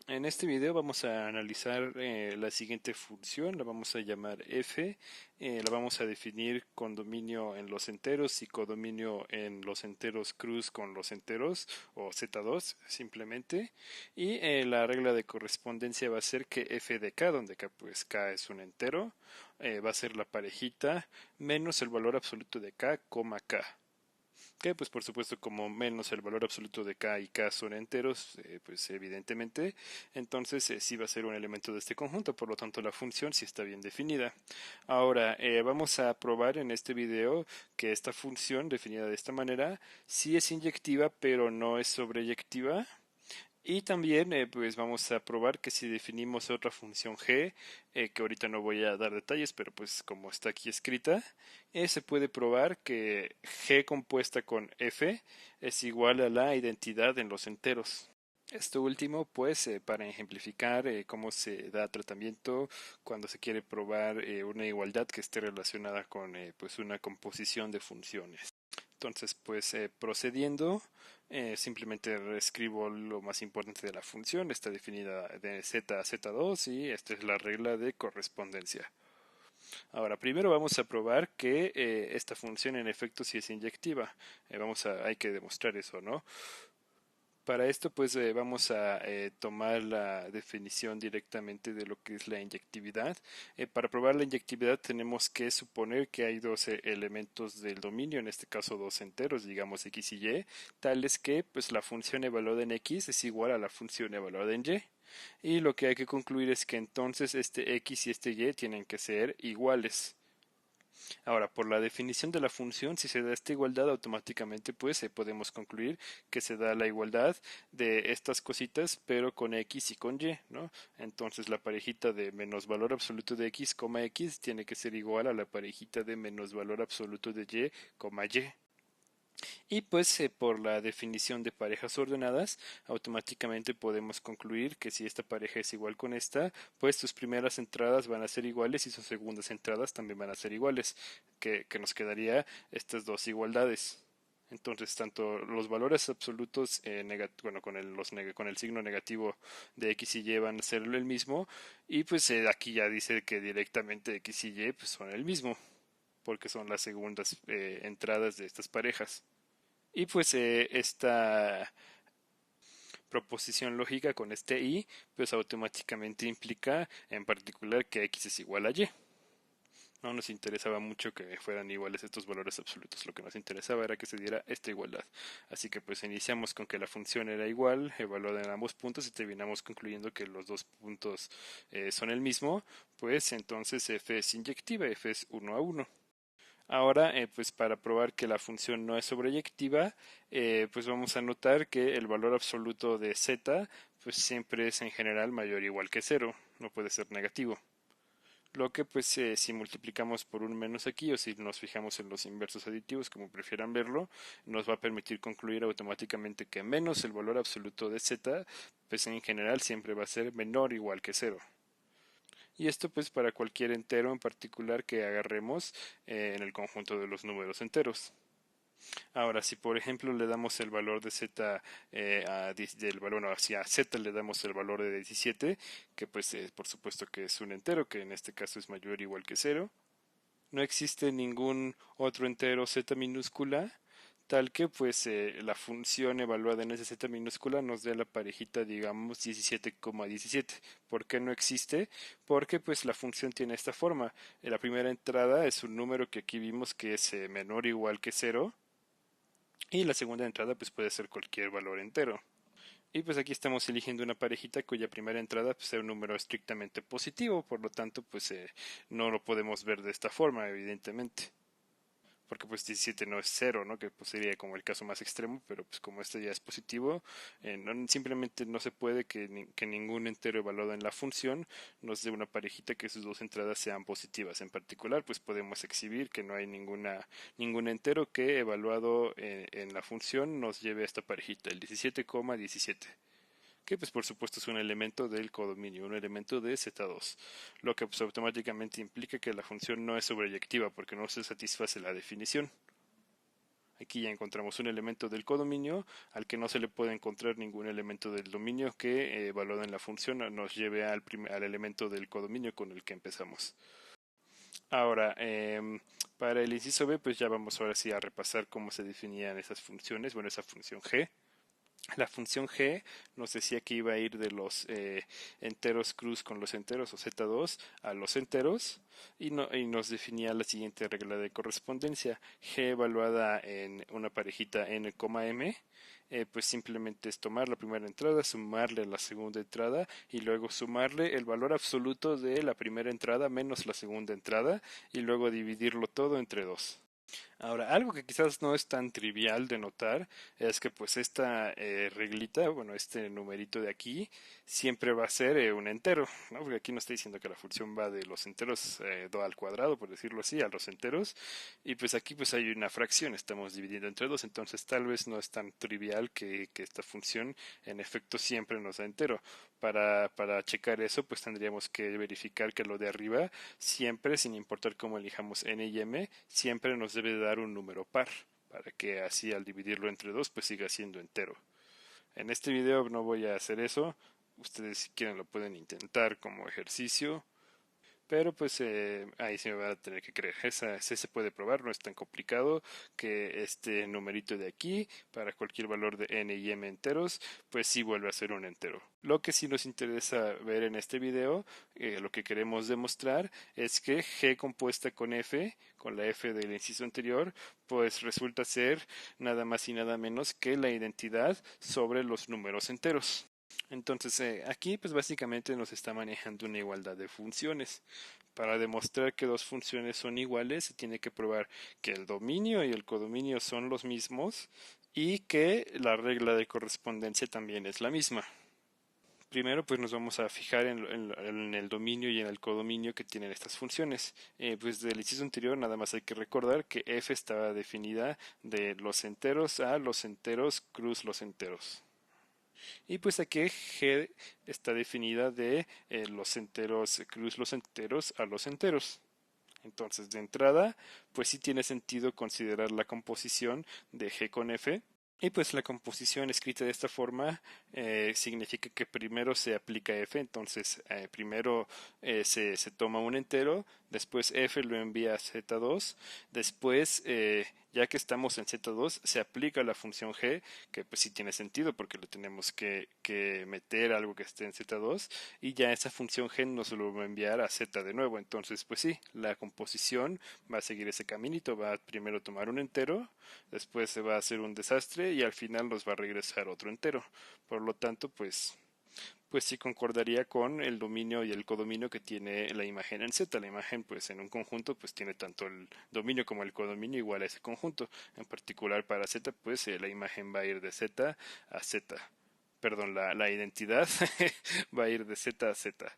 En este video vamos a analizar la siguiente función, la vamos a llamar f, la vamos a definir con dominio en los enteros y codominio en los enteros cruz con los enteros o z2 simplemente, y la regla de correspondencia va a ser que f de k, donde k pues k es un entero, va a ser la parejita menos el valor absoluto de k, k. Que pues por supuesto como menos el valor absoluto de k y k son enteros, pues evidentemente, entonces sí va a ser un elemento de este conjunto, por lo tanto la función sí está bien definida. Ahora vamos a probar en este video que esta función definida de esta manera sí es inyectiva pero no es sobreyectiva. Y también pues vamos a probar que si definimos otra función g, que ahorita no voy a dar detalles, pero pues como está aquí escrita, se puede probar que g compuesta con f es igual a la identidad en los enteros. Esto último, pues, para ejemplificar cómo se da tratamiento cuando se quiere probar una igualdad que esté relacionada con pues una composición de funciones. Entonces, pues procediendo, simplemente reescribo lo más importante de la función. Está definida de z a z2 y esta es la regla de correspondencia. Ahora, primero vamos a probar que esta función en efecto sí es inyectiva. Hay que demostrar eso, ¿no? Para esto, pues vamos a tomar la definición directamente de lo que es la inyectividad. Para probar la inyectividad tenemos que suponer que hay dos elementos del dominio, en este caso dos enteros, digamos x y y, tales que pues la función evaluada en x es igual a la función evaluada en y. Y lo que hay que concluir es que entonces este x y este y tienen que ser iguales. Ahora, por la definición de la función, si se da esta igualdad, automáticamente pues podemos concluir que se da la igualdad de estas cositas, pero con x y con y, ¿no? Entonces la parejita de menos valor absoluto de x, x tiene que ser igual a la parejita de menos valor absoluto de y, y. Y pues por la definición de parejas ordenadas, automáticamente podemos concluir que si esta pareja es igual con esta, pues sus primeras entradas van a ser iguales y sus segundas entradas también van a ser iguales, que nos quedaría estas dos igualdades. Entonces, tanto los valores absolutos bueno, con el signo negativo de x y y van a ser el mismo, y pues aquí ya dice que directamente x y y pues, son el mismo, porque son las segundas entradas de estas parejas. Y pues esta proposición lógica con este y, pues automáticamente implica en particular que x es igual a y. No nos interesaba mucho que fueran iguales estos valores absolutos, lo que nos interesaba era que se diera esta igualdad. Así que pues iniciamos con que la función era igual, evaluada en ambos puntos y terminamos concluyendo que los dos puntos son el mismo, pues entonces f es inyectiva, f es 1 a 1. Ahora, pues para probar que la función no es sobreyectiva, pues vamos a notar que el valor absoluto de z, pues siempre es en general mayor o igual que cero, no puede ser negativo. Lo que pues si multiplicamos por un menos aquí o si nos fijamos en los inversos aditivos, como prefieran verlo, nos va a permitir concluir automáticamente que menos el valor absoluto de z, pues en general siempre va a ser menor o igual que cero. Y esto pues para cualquier entero en particular que agarremos en el conjunto de los números enteros. Ahora, si por ejemplo le damos el valor de z del valor, bueno, hacia z le damos el valor de 17, que pues por supuesto que es un entero, que en este caso es mayor o igual que cero, no existe ningún otro entero z minúscula tal que pues la función evaluada en ese z minúscula nos dé la parejita digamos 17,17. ¿Por qué no existe? Porque pues la función tiene esta forma. La primera entrada es un número que aquí vimos que es menor o igual que cero y la segunda entrada pues puede ser cualquier valor entero. Y pues aquí estamos eligiendo una parejita cuya primera entrada pues, sea un número estrictamente positivo, por lo tanto pues no lo podemos ver de esta forma, evidentemente. Porque pues 17 no es cero, ¿no? Que pues sería como el caso más extremo, pero pues como este ya es positivo, simplemente no se puede que ningún entero evaluado en la función nos dé una parejita que sus dos entradas sean positivas. En particular, pues podemos exhibir que no hay ningún entero que evaluado en la función nos lleve a esta parejita, el 17,17, que pues por supuesto es un elemento del codominio, un elemento de Z2, lo que pues automáticamente implica que la función no es sobreyectiva porque no se satisface la definición. Aquí ya encontramos un elemento del codominio al que no se le puede encontrar ningún elemento del dominio que evaluado en la función nos lleve al elemento del codominio con el que empezamos. Ahora, para el inciso B, pues ya vamos ahora sí a repasar cómo se definían esas funciones. Bueno, esa función g. La función g nos decía que iba a ir de los enteros cruz con los enteros o z2 a los enteros y nos definía la siguiente regla de correspondencia. G evaluada en una parejita n, m, pues simplemente es tomar la primera entrada, sumarle la segunda entrada y luego sumarle el valor absoluto de la primera entrada menos la segunda entrada y luego dividirlo todo entre 2. Ahora, algo que quizás no es tan trivial de notar es que pues esta reglita, bueno, este numerito de aquí, siempre va a ser un entero, ¿no? Porque aquí nos está diciendo que la función va de los enteros 2 al cuadrado, por decirlo así, a los enteros, y pues aquí pues hay una fracción, estamos dividiendo entre 2, entonces tal vez no es tan trivial que esta función en efecto siempre nos da entero. Para checar eso, pues tendríamos que verificar que lo de arriba siempre, sin importar cómo elijamos n y m, siempre nos debe dar un número par, para que así al dividirlo entre 2 pues siga siendo entero. En este video no voy a hacer eso, ustedes si quieren lo pueden intentar como ejercicio, pero pues ahí se me va a tener que creer. Ese se puede probar, no es tan complicado que este numerito de aquí, para cualquier valor de n y m enteros, pues sí vuelve a ser un entero. Lo que sí nos interesa ver en este video, lo que queremos demostrar, es que g compuesta con f, con la f del inciso anterior, pues resulta ser nada más y nada menos que la identidad sobre los números enteros. Entonces, aquí pues básicamente nos está manejando una igualdad de funciones. Para demostrar que dos funciones son iguales, se tiene que probar que el dominio y el codominio son los mismos y que la regla de correspondencia también es la misma. Primero, pues nos vamos a fijar en el dominio y en el codominio que tienen estas funciones. Pues del inciso anterior nada más hay que recordar que f estaba definida de los enteros a los enteros cruz los enteros. Y pues aquí g está definida de los enteros cruz los enteros a los enteros. Entonces, de entrada, pues sí tiene sentido considerar la composición de g con f. Y pues la composición escrita de esta forma significa que primero se aplica f, entonces primero se toma un entero, después f lo envía a z2, después ya que estamos en z2 se aplica la función g, que pues sí tiene sentido porque le tenemos que meter algo que esté en z2 y ya esa función g nos lo va a enviar a z de nuevo, entonces pues sí, la composición va a seguir ese caminito, va a primero tomar un entero, después se va a hacer un desastre y al final nos va a regresar otro entero. Por lo tanto, pues sí concordaría con el dominio y el codominio que tiene la imagen en Z. La imagen, pues en un conjunto, pues tiene tanto el dominio como el codominio igual a ese conjunto. En particular para Z, pues la imagen va a ir de Z a Z. Perdón, la identidad va a ir de Z a Z.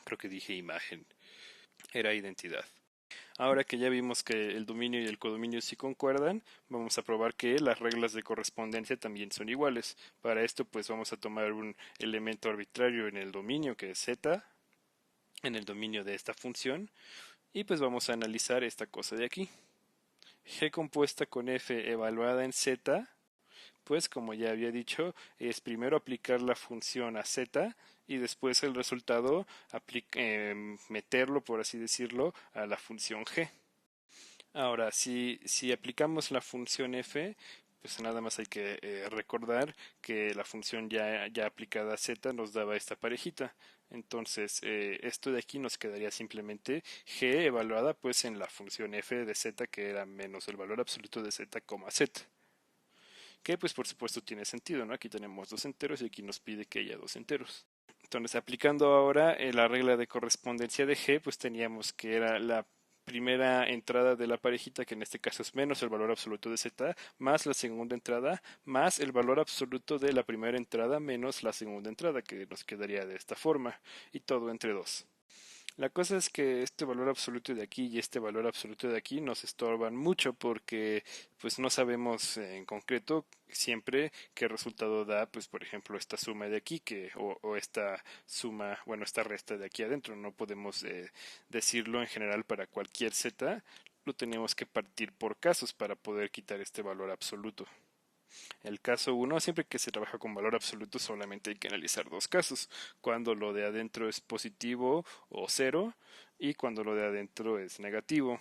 Creo que dije imagen. Era identidad. Ahora que ya vimos que el dominio y el codominio sí concuerdan, vamos a probar que las reglas de correspondencia también son iguales. Para esto pues vamos a tomar un elemento arbitrario en el dominio que es z, en el dominio de esta función, y pues vamos a analizar esta cosa de aquí. G compuesta con f evaluada en z, pues como ya había dicho, es primero aplicar la función a z y después el resultado meterlo, por así decirlo, a la función g. Ahora, si aplicamos la función f, pues nada más hay que recordar que la función ya aplicada a z nos daba esta parejita. Entonces, esto de aquí nos quedaría simplemente g evaluada pues en la función f de z, que era menos el valor absoluto de z, z. Que pues por supuesto tiene sentido, ¿no? Aquí tenemos dos enteros y aquí nos pide que haya dos enteros. Entonces, aplicando ahora la regla de correspondencia de g, pues teníamos que era la primera entrada de la parejita, que en este caso es menos el valor absoluto de z, más la segunda entrada, más el valor absoluto de la primera entrada, menos la segunda entrada, que nos quedaría de esta forma, y todo entre 2. La cosa es que este valor absoluto de aquí y este valor absoluto de aquí nos estorban mucho porque pues no sabemos en concreto siempre qué resultado da, pues por ejemplo esta suma de aquí o esta suma, bueno, esta resta de aquí adentro. No podemos decirlo en general para cualquier z. lo tenemos que partir por casos para poder quitar este valor absoluto. El caso 1, siempre que se trabaja con valor absoluto solamente hay que analizar dos casos, cuando lo de adentro es positivo o cero y cuando lo de adentro es negativo.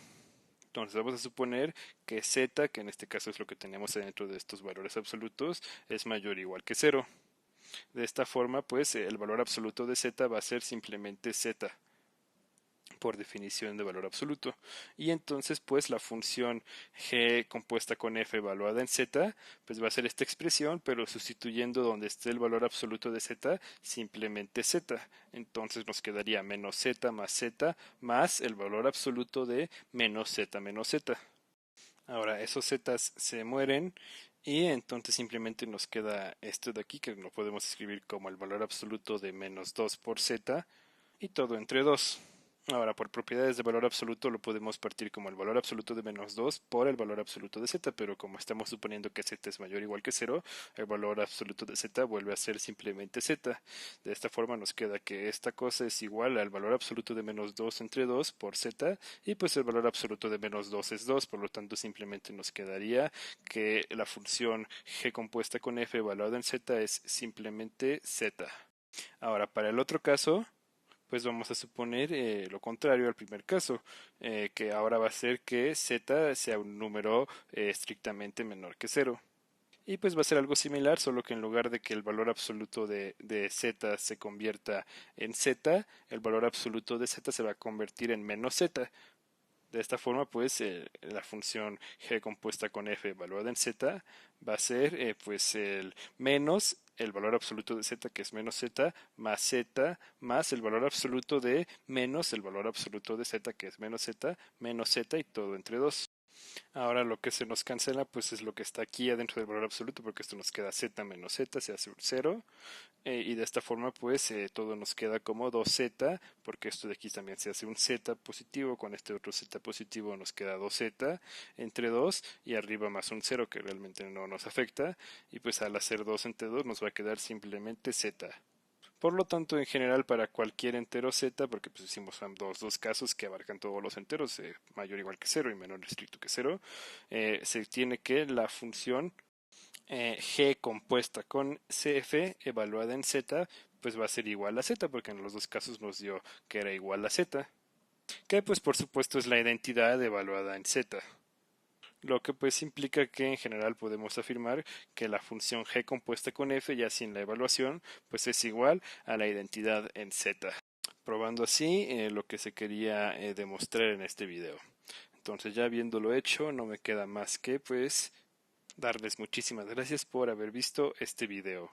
Entonces vamos a suponer que z, que en este caso es lo que tenemos dentro de estos valores absolutos, es mayor o igual que cero. De esta forma, pues el valor absoluto de z va a ser simplemente z, por definición de valor absoluto. Y entonces, pues la función g compuesta con f evaluada en z, pues va a ser esta expresión, pero sustituyendo donde esté el valor absoluto de z, simplemente z. Entonces nos quedaría menos z más el valor absoluto de menos z menos z. Ahora, esos zetas se mueren y entonces simplemente nos queda esto de aquí, que lo podemos escribir como el valor absoluto de menos 2 por z y todo entre 2. Ahora, por propiedades de valor absoluto lo podemos partir como el valor absoluto de menos 2 por el valor absoluto de z, pero como estamos suponiendo que z es mayor o igual que 0, el valor absoluto de z vuelve a ser simplemente z. De esta forma nos queda que esta cosa es igual al valor absoluto de menos 2 entre 2 por z, y pues el valor absoluto de menos 2 es 2, por lo tanto simplemente nos quedaría que la función g compuesta con f evaluada en z es simplemente z. Ahora, para el otro caso, pues vamos a suponer lo contrario al primer caso, que ahora va a ser que z sea un número estrictamente menor que cero. Y pues va a ser algo similar, solo que en lugar de que el valor absoluto de z se convierta en z, el valor absoluto de z se va a convertir en menos z. De esta forma, pues la función g compuesta con f evaluada en z va a ser pues el menos el valor absoluto de z, que es menos z, más el valor absoluto de menos el valor absoluto de z, que es menos z y todo entre 2. Ahora lo que se nos cancela pues es lo que está aquí adentro del valor absoluto, porque esto nos queda z menos z, se hace un 0, y de esta forma pues todo nos queda como 2z, porque esto de aquí también se hace un z positivo, con este otro z positivo nos queda 2z entre 2 y arriba más un 0 que realmente no nos afecta, y pues al hacer 2 entre 2 nos va a quedar simplemente z. Por lo tanto, en general, para cualquier entero z, porque pues hicimos dos casos que abarcan todos los enteros, mayor o igual que cero y menor estricto que cero, se tiene que la función g compuesta con cf evaluada en z, pues va a ser igual a z, porque en los dos casos nos dio que era igual a z, que pues por supuesto es la identidad evaluada en z. Lo que pues implica que en general podemos afirmar que la función g compuesta con f, ya sin la evaluación, pues es igual a la identidad en z, probando así lo que se quería demostrar en este video. Entonces, ya habiéndolo hecho, no me queda más que pues darles muchísimas gracias por haber visto este video.